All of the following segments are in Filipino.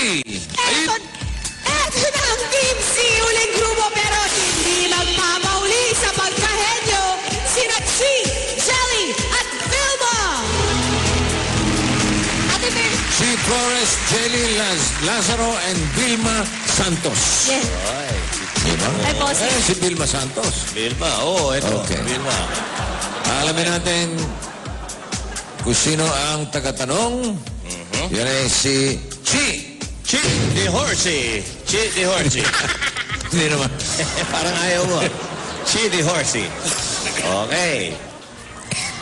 Eto na ang Team C, uling grupo pero hindi magpapauli sa pagkahenyo. Sina Chi, Jelly at Vilma. Ate Fer. Si Flores, Jelly, Lazaro, and Vilma Santos. Yes. Ay, Diba? Ay, boss. Si Vilma Santos. Vilma. Oo, ito. Okay. Vilma. Alamin natin kung sino ang tagatanong. Yan ay si Chi. Chi the Horsey. Chi the Horsey. Hindi naman. Parang ayaw mo. Chi the Horsey. Okay.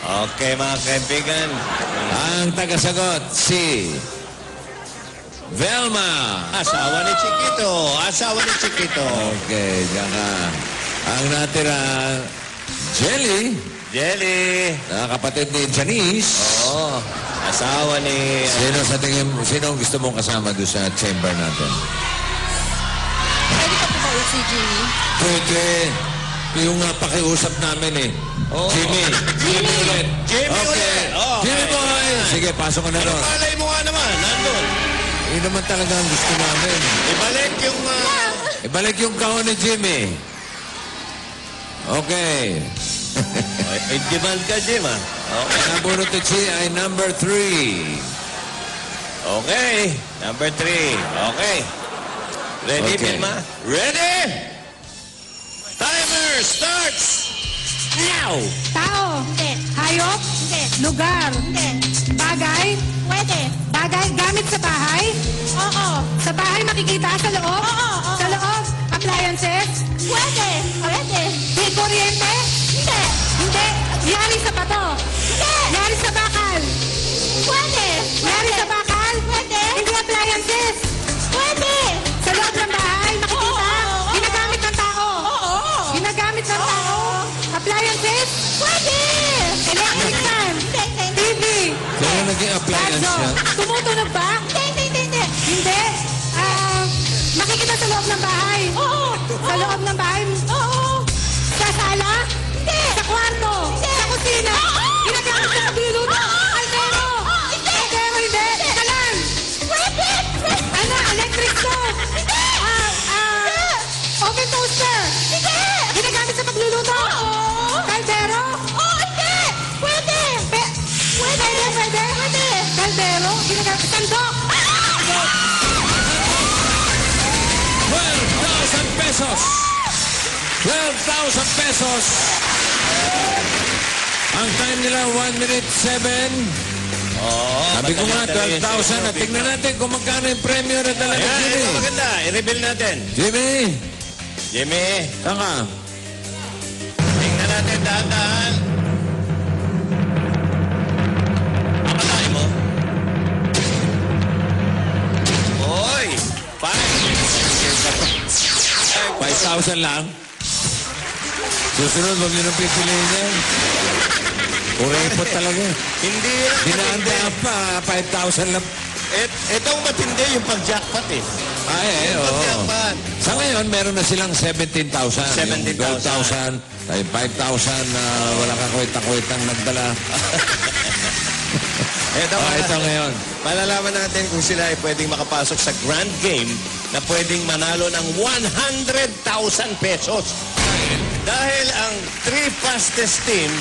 Okay, mga kaibigan. Ang tagasagot, si Velma. Asawa ni Chiquito. Asawa ni Chiquito. Okay, diyan ka. Ang natira, Jelly, Jelly. na kapatid ni Janice. Oo. Asawa ni... Sino ang gusto mong kasama doon sa chamber natin? Pwede ka po ba ulit si Jimmy? Pwede. Yung pakiusap namin eh. Oo. Jimmy. Jimmy ulit. Jimmy ulit. Oh, Jimmy okay. boy. Sige, pasok ka na Ano doon. palay mo nga naman? Nandun. Yun naman talaga ang gusto namin. Ibalik yung... Ibalik yung kahon ni Jimmy. Okay. Demand ka, Jim, ah. Okay. Nabunot ni Chi ay number 3. Okay. Number 3. Okay. Ready, Okay. Vilma? Ready? Timer starts now! Tao. Hindi. Hayop. Hindi. Lugar. Hindi. Bagay. Pwede. Bagay gamit sa bahay. Oo. Sa bahay makikita sa loob. Oo. Sa loob. Appliances. Pwede. Pwede. May kuryente. Hindi. Hindi. Yari sa bato. Hindi. Yari sa bakal. Pwede. Yari sa bakal. Pwede. Hindi appliances. Pwede. Sa loob ng bahay makikita. Oo. Ginagamit ng tao. Oo. Ginagamit ng tao. Appliances. Pwede. Electric fan. Hindi. Hindi. TV. Kaya naging appliance Radyo. yan. Tumutunog ba? Hindi. Hindi. Hindi. Makikita sa loob ng bahay. Oo. Sa loob ng bahay. Oo. Sa sala. Hindi. Sa kwarto. Hindi. Sa kusina. Oo. Ginagamit sa pagluluto. Oo. Kaldero. Oo. Hindi. Kaldero, hindi. Teka lang. Pwede. Ano? Electric stove. Hindi. Oven toaster. Hindi. Ginagamit sa pagluluto. Oo. Kaldero. Oo. Hindi. Pwede. Pwede. Pwede. Kaldero. Ginagamit. Sandok. 12,000 pesos. 12,000 pesos. Ang time nila, 1 minute 7. Oo. Sabi ko nga, maganda rin 12,000. At tingnan natin kung magkano yung premyo na talaga, Ayan, ito Jimmy. maganda. I-reveal natin. Jimmy, Jimmy, tanga. tingnan natin dahan-dahan. Pakalain mo. Oy! 5,000 lang. Susunod, huwag nyo nang pipiliin yan. Urepot talaga. Hindi yan. Dinaan-daan pa, 5,000 lang. Itong matindi yung pag-jackpot eh. Ay, oo. Pag-jackpot. Sa ngayon, meron na silang 17,000. 17,000. 12,000, ay 5,000 na wala ka kwenta-kwentang nagdala. Ito ngayon. Malalaman natin kung sila ay pwedeng makapasok sa grand game na pwedeng manalo ng 100,000 pesos. Dahil ang 3 fastest team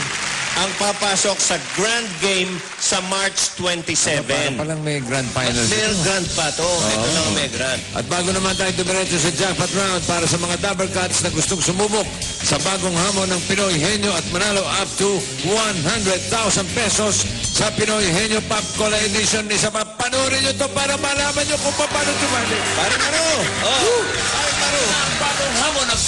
ang papasok sa grand game sa March 27. Parang may grand finals. May grand pa to. Ito lang may grand. At bago naman tayo dumiretso sa jackpot round para sa mga double cuts na gustong sumubok sa bagong hamon ng Pinoy Henyo at manalo up to 100,000 pesos sa Pinoy Henyo Pop Cola Edition. Isa pa, panoorin nyo to para malaman nyo kung paano tumali. Parang ano? Oh, parang ano? Ang bagong hamon ng